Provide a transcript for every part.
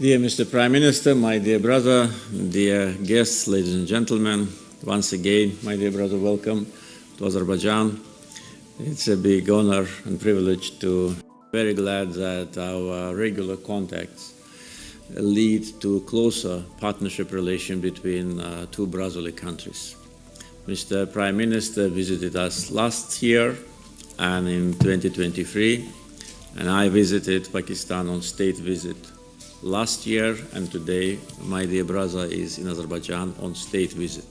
Dear Mr. Prime Minister, my dear brother, dear guests, ladies and gentlemen, once again, my dear brother, welcome to Azerbaijan. It's a big honor and privilege to very glad that our regular contacts lead to a closer partnership relation between two brotherly countries. Mr. Prime Minister visited us last year and in 2023, and I visited Pakistan on state visit last year, and today my dear brother is in Azerbaijan on state visit.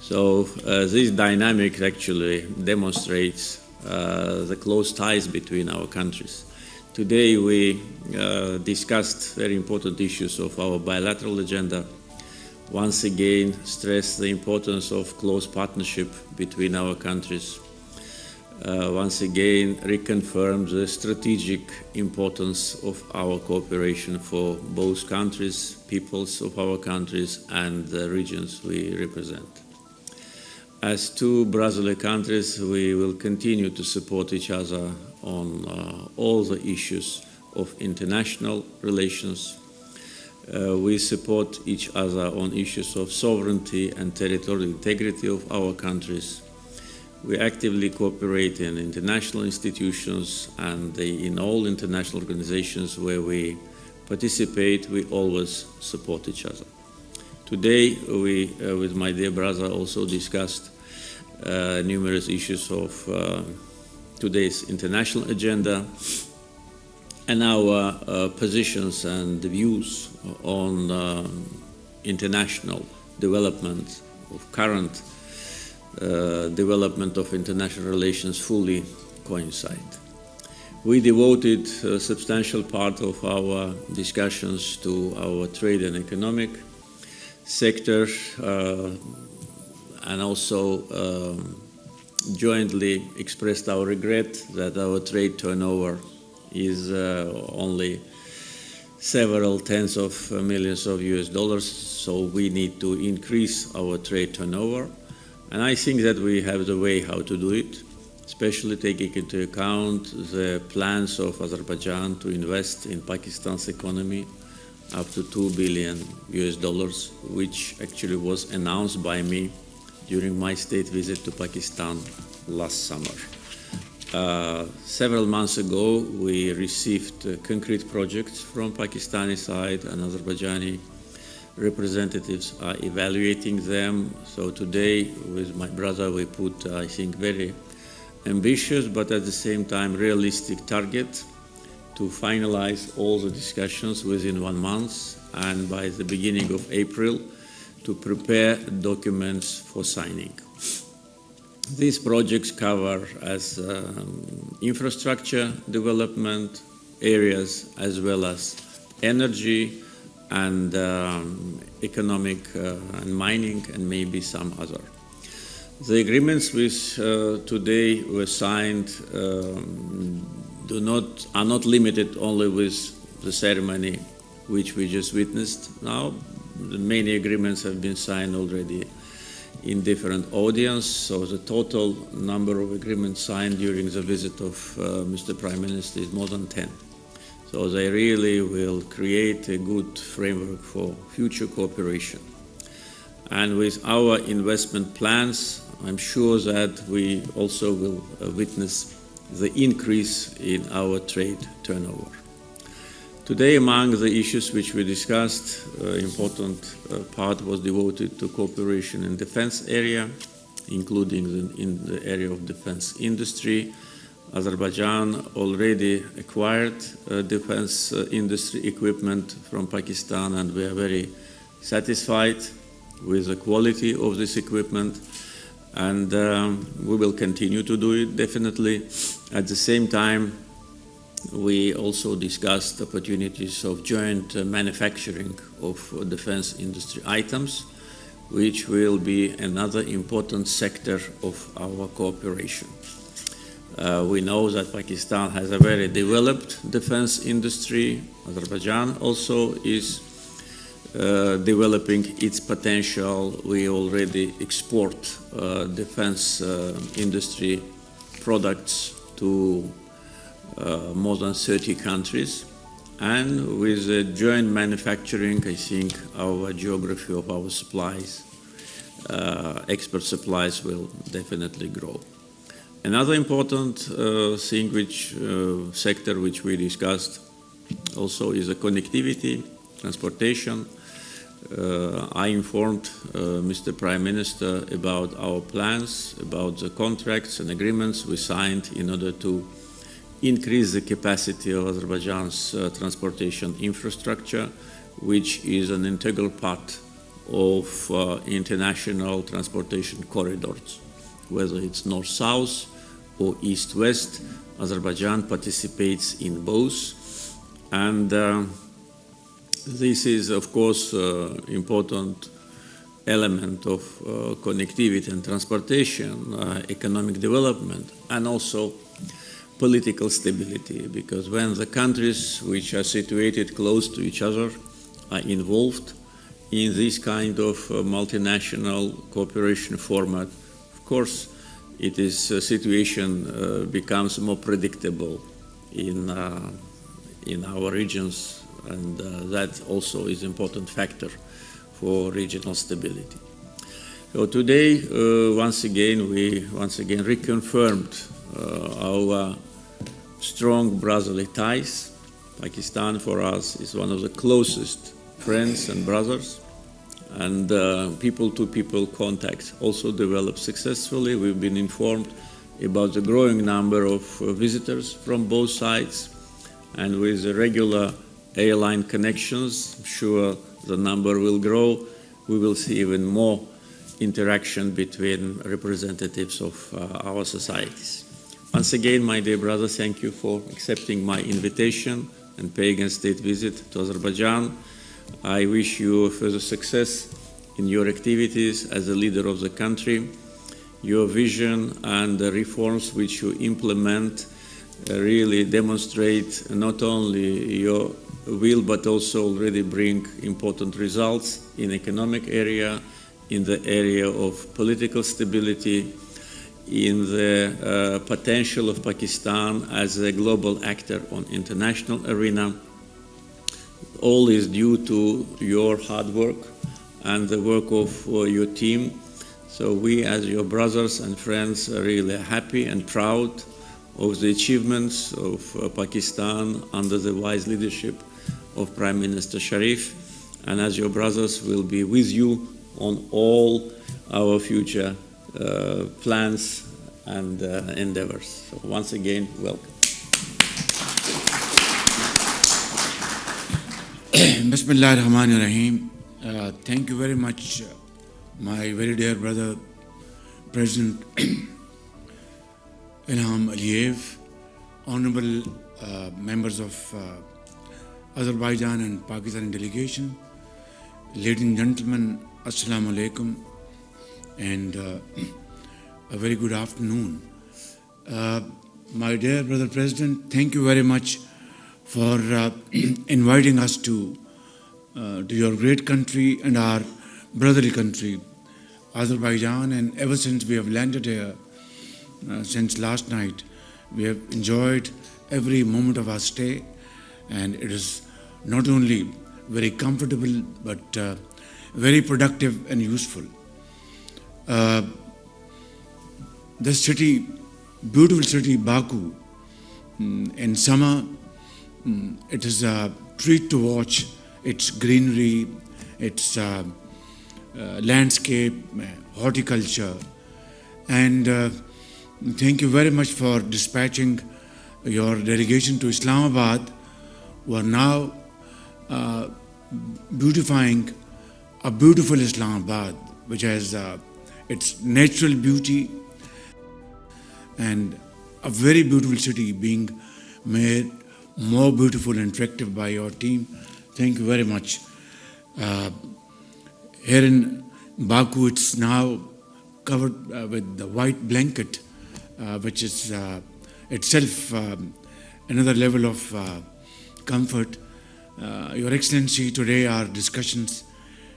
So this dynamic actually demonstrates the close ties between our countries. Today we discussed very important issues of our bilateral agenda. Once again, stress the importance of close partnership between our countries. Once again, reconfirm the strategic importance of our cooperation for both countries, peoples of our countries, and the regions we represent. As two brotherly countries, we will continue to support each other on all the issues of international relations. We support each other on issues of sovereignty and territorial integrity of our countries. We actively cooperate in international institutions and in all international organizations where we participate, we always support each other. Today, we, with my dear brother, also discussed numerous issues of today's international agenda and our positions and views on international development of current development of international relations fully coincide. We devoted a substantial part of our discussions to our trade and economic sector and also jointly expressed our regret that our trade turnover is only several tens of millions of US dollars, so we need to increase our trade turnover. And I think that we have the way how to do it, especially taking into account the plans of Azerbaijan to invest in Pakistan's economy up to $2 billion US dollars, which actually was announced by me during my state visit to Pakistan last summer. Several months ago, we received concrete projects from Pakistani side, and Azerbaijani representatives are evaluating them. So today, with my brother, we put, I think, very ambitious, but at the same time realistic target to finalize all the discussions within 1 month, and by the beginning of April, to prepare documents for signing. These projects cover as infrastructure development areas, as well as energy and economic and mining, and maybe some other. The agreements which today were signed are not limited only with the ceremony which we just witnessed now. Many agreements have been signed already in different audience, so the total number of agreements signed during the visit of Mr. Prime Minister is more than 10. So they really will create a good framework for future cooperation. And with our investment plans, I'm sure that we also will witness the increase in our trade turnover. Today, among the issues which we discussed, important part was devoted to cooperation in defense area, including in the area of defense industry. Azerbaijan already acquired defense industry equipment from Pakistan, and we are very satisfied with the quality of this equipment, and we will continue to do it, definitely. At the same time, we also discussed opportunities of joint manufacturing of defense industry items, which will be another important sector of our cooperation. We know that Pakistan has a very developed defense industry. Azerbaijan also is developing its potential. We already export defense industry products to more than 30 countries. And with joint manufacturing, I think our geography of our supplies, export supplies, will definitely grow. Another important sector which we discussed also is the connectivity, transportation. I informed Mr. Prime Minister about our plans, about the contracts and agreements we signed in order to increase the capacity of Azerbaijan's transportation infrastructure, which is an integral part of international transportation corridors. Whether it's north-south or east-west, Azerbaijan participates in both. And this is, of course, important element of connectivity and transportation, economic development, and also political stability, because when the countries which are situated close to each other are involved in this kind of multinational cooperation format, of course, situation becomes more predictable in our regions, and that also is an important factor for regional stability. So today, once again, we reconfirmed our strong brotherly ties. Pakistan for us is one of the closest friends and brothers, and people-to-people contacts also developed successfully. We've been informed about the growing number of visitors from both sides, and with the regular airline connections, I'm sure the number will grow. We will see even more interaction between representatives of our societies. Once again, my dear brother, thank you for accepting my invitation and paying a state visit to Azerbaijan. I wish you further success in your activities as a leader of the country. Your vision and the reforms which you implement really demonstrate not only your will, but also already bring important results in economic area, in the area of political stability, in the potential of Pakistan as a global actor on international arena. All is due to your hard work and the work of your team. So we, as your brothers and friends, are really happy and proud of the achievements of Pakistan under the wise leadership of Prime Minister Sharif. And as your brothers, we'll be with you on all our future plans and endeavors. So once again, welcome. Bismillah ar-Rahman ar-Rahim. Thank you very much, my very dear brother, President Ilham Aliyev, honorable members of Azerbaijan and Pakistan delegation, ladies and gentlemen, Assalamu alaikum, and a very good afternoon. My dear brother President, thank you very much for inviting us to your great country and our brotherly country, Azerbaijan. And ever since we have landed here, since last night, we have enjoyed every moment of our stay, and it is not only very comfortable but very productive and useful. The city, beautiful city, Baku, in summer, it is a treat to watch its greenery, its landscape, horticulture. And thank you very much for dispatching your delegation to Islamabad, who are now beautifying a beautiful Islamabad, which has its natural beauty and a very beautiful city being made more beautiful and attractive by your team. Thank you very much. Here in Baku, it's now covered with the white blanket, which is itself another level of comfort. Your Excellency, today our discussions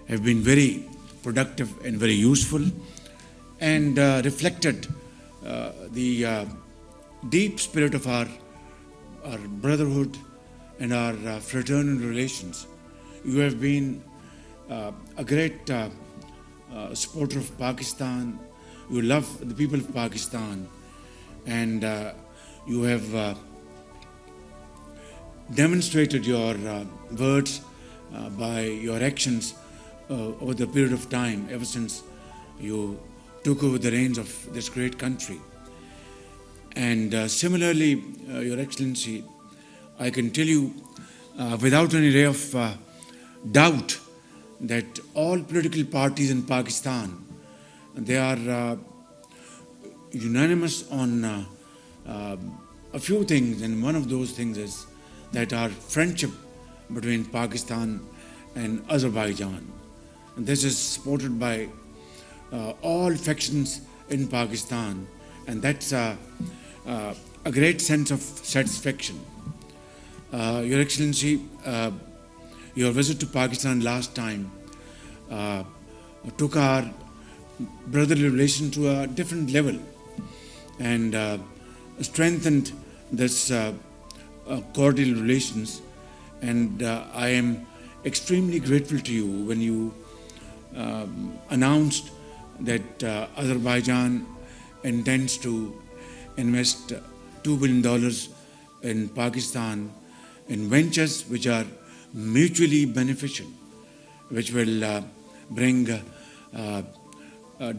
have been very productive and very useful, and reflected the deep spirit of our brotherhood and our fraternal relations. You have been a great supporter of Pakistan. You love the people of Pakistan, and you have demonstrated your words by your actions over the period of time ever since you took over the reins of this great country. And similarly, Your Excellency, I can tell you without any ray of doubt that all political parties in Pakistan, they are unanimous on a few things, and one of those things is that our friendship between Pakistan and Azerbaijan. And this is supported by all factions in Pakistan, and that's a great sense of satisfaction. Your Excellency, your visit to Pakistan last time took our brotherly relation to a different level and strengthened this cordial relations. And I am extremely grateful to you when you announced that Azerbaijan intends to invest $2 billion in Pakistan in ventures which are mutually beneficial, which will bring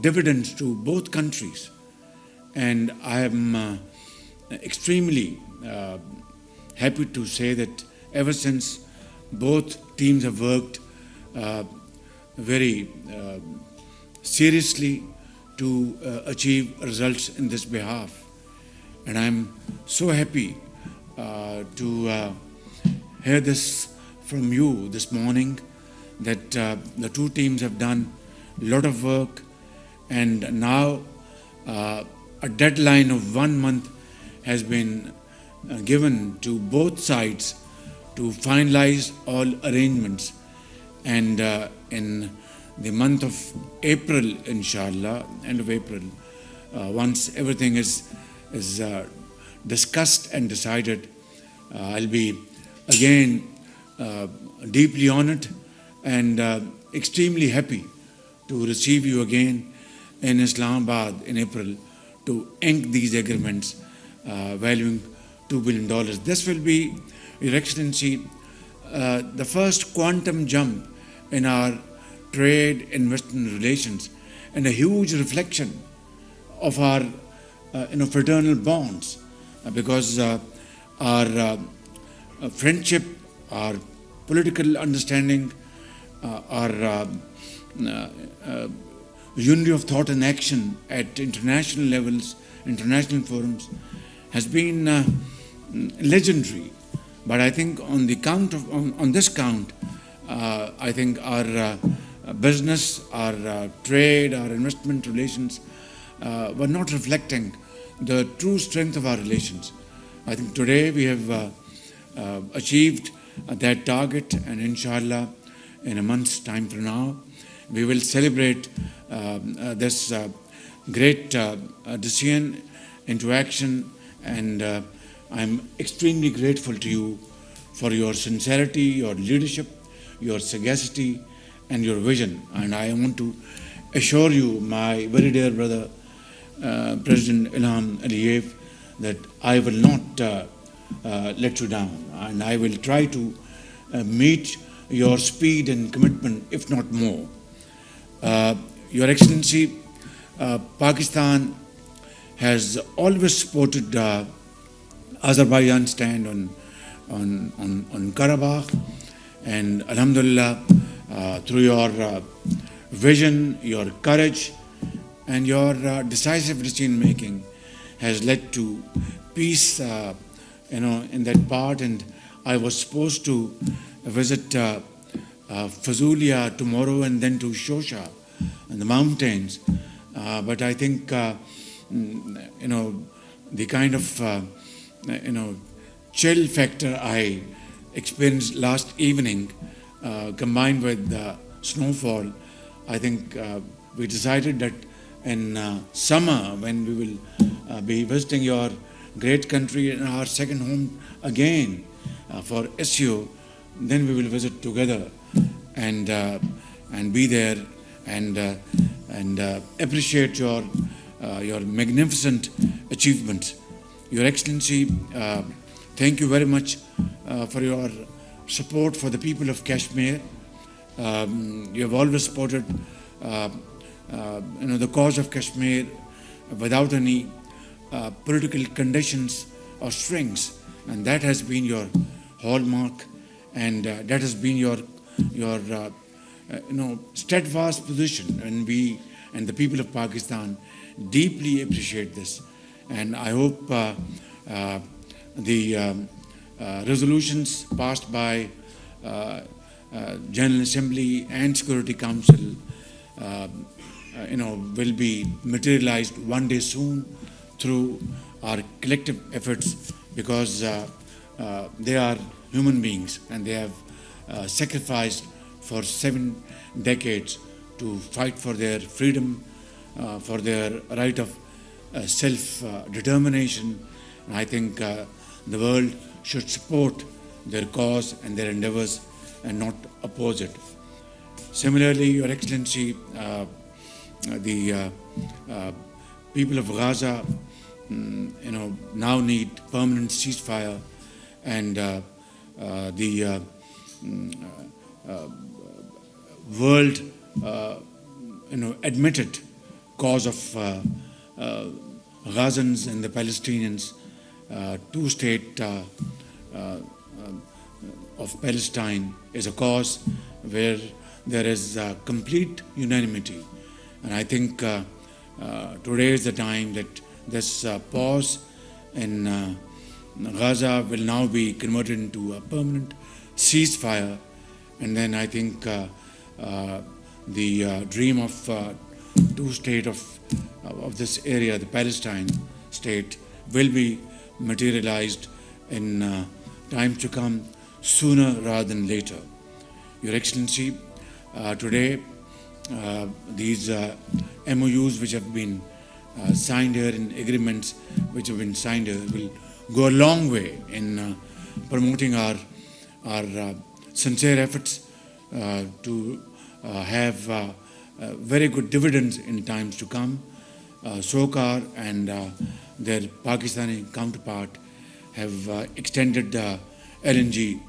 dividends to both countries. And I am extremely happy to say that ever since both teams have worked very seriously to achieve results in this behalf. And I'm so happy to hear this from you this morning, that the two teams have done a lot of work, and now a deadline of 1 month has been given to both sides to finalize all arrangements. And in the month of April, inshallah, end of April, once everything is discussed and decided, I'll be again deeply honored and extremely happy to receive you again in Islamabad in April to ink these agreements valuing $2 billion. This will be, Your Excellency, the first quantum jump in our trade investment relations, and a huge reflection of our fraternal bonds, because our friendship, our political understanding, our unity of thought and action at international levels, international forums, has been legendary. But I think on this count, I think our business, our trade, our investment relations were not reflecting the true strength of our relations. I think today we have achieved that target, and inshallah, in a month's time from now, we will celebrate this great decision into action. And I'm extremely grateful to you for your sincerity, your leadership, your sagacity, and your vision. And I want to assure you, my very dear brother, President Ilham Aliyev, that I will not let you down, and I will try to meet your speed and commitment, if not more. Your Excellency, Pakistan has always supported Azerbaijan's stand on Karabakh, and Alhamdulillah, through your vision, your courage, and your decisive decision making has led to peace, in that part. And I was supposed to visit Fazulya tomorrow and then to Shosha and the mountains, but I think the kind of chill factor I experienced last evening, combined with the snowfall, I think we decided that in summer, when we will be visiting your great country and our second home again, for SEO, then we will visit together and be there and appreciate your magnificent achievements. Your Excellency, thank you very much for your support for the people of Kashmir. You have always supported the cause of Kashmir without any political conditions or strings, and that has been your hallmark, and that has been your steadfast position, and we and the people of Pakistan deeply appreciate this. And I hope the resolutions passed by General Assembly and Security Council will be materialized one day soon through our collective efforts, because they are human beings and they have sacrificed for 7 decades to fight for their freedom, for their right of self-determination. And I think the world should support their cause and their endeavors and not oppose it. Similarly, Your Excellency, the people of Gaza, now need permanent ceasefire, and the world, admitted cause of Gazans and the Palestinians, two-state of Palestine is a cause where there is complete unanimity. And I think today is the time that this pause in Gaza will now be converted into a permanent ceasefire. And then I think the dream of two-state of this area, the Palestine state, will be materialized in times to come, sooner rather than later. Your Excellency, today these MOUs which have been signed here, in agreements which have been signed here, will go a long way in promoting our sincere efforts to have very good dividends in times to come. SOCAR and their Pakistani counterpart have extended the LNG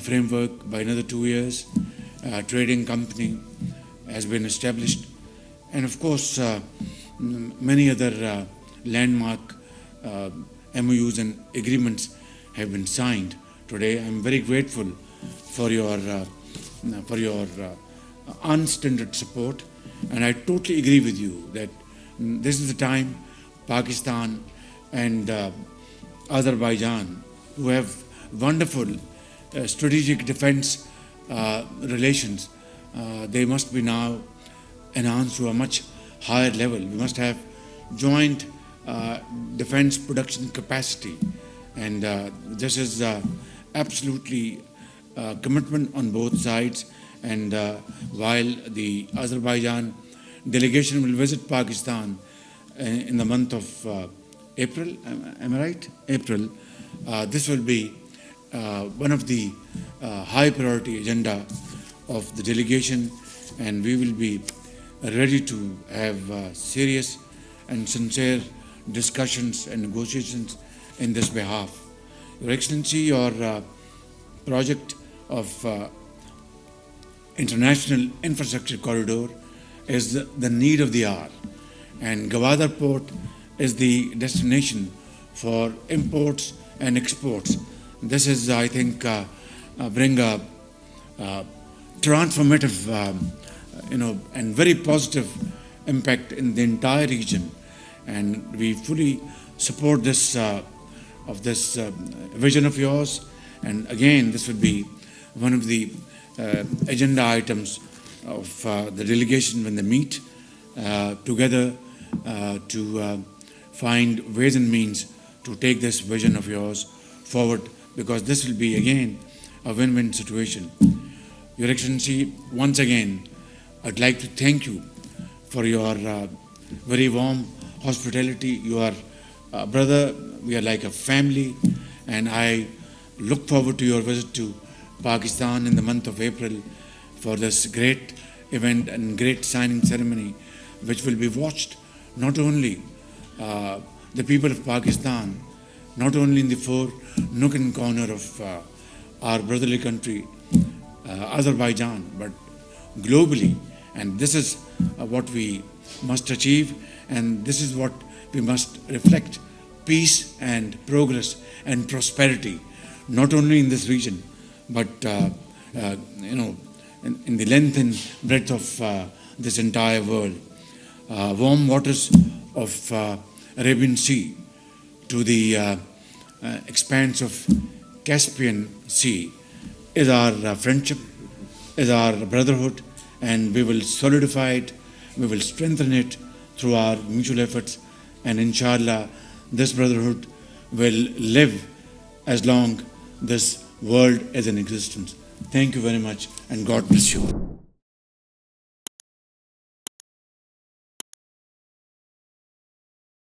framework by another 2 years. Trading company has been established, and of course many other landmark MOUs and agreements have been signed. Today I am very grateful for your unstinted support, and I totally agree with you that this is the time Pakistan and Azerbaijan, who have wonderful strategic defense relations, they must be now enhanced to a much higher level. We must have joint defense production capacity, and this is absolutely commitment on both sides. And while the Azerbaijan delegation will visit Pakistan in the month of April, am I right? April. This will be one of the high priority agenda of the delegation, and we will be ready to have serious and sincere discussions and negotiations in this behalf. Your Excellency, your project of international infrastructure corridor is the need of the hour, and Gwadar Port is the destination for imports and exports. This is, I think, bring a transformative, and very positive impact in the entire region, and we fully support this vision of yours. And again, this will be one of the agenda items of the delegation when they meet together to find ways and means to take this vision of yours forward, because this will be again a win-win situation. Your Excellency, once again, I'd like to thank you for your very warm hospitality. You are a brother, we are like a family, and I look forward to your visit to Pakistan in the month of April for this great event and great signing ceremony, which will be watched not only the people of Pakistan, not only in the four nook and corner of our brotherly country, Azerbaijan, but globally. And this is what we must achieve, and this is what we must reflect: peace and progress and prosperity, not only in this region, but in the length and breadth of this entire world. Warm waters of Arabian Sea to the expanse of Caspian Sea is our friendship, is our brotherhood, and we will solidify it, we will strengthen it through our mutual efforts, and inshallah this brotherhood will live as long this world is in existence. Thank you very much, and God bless you.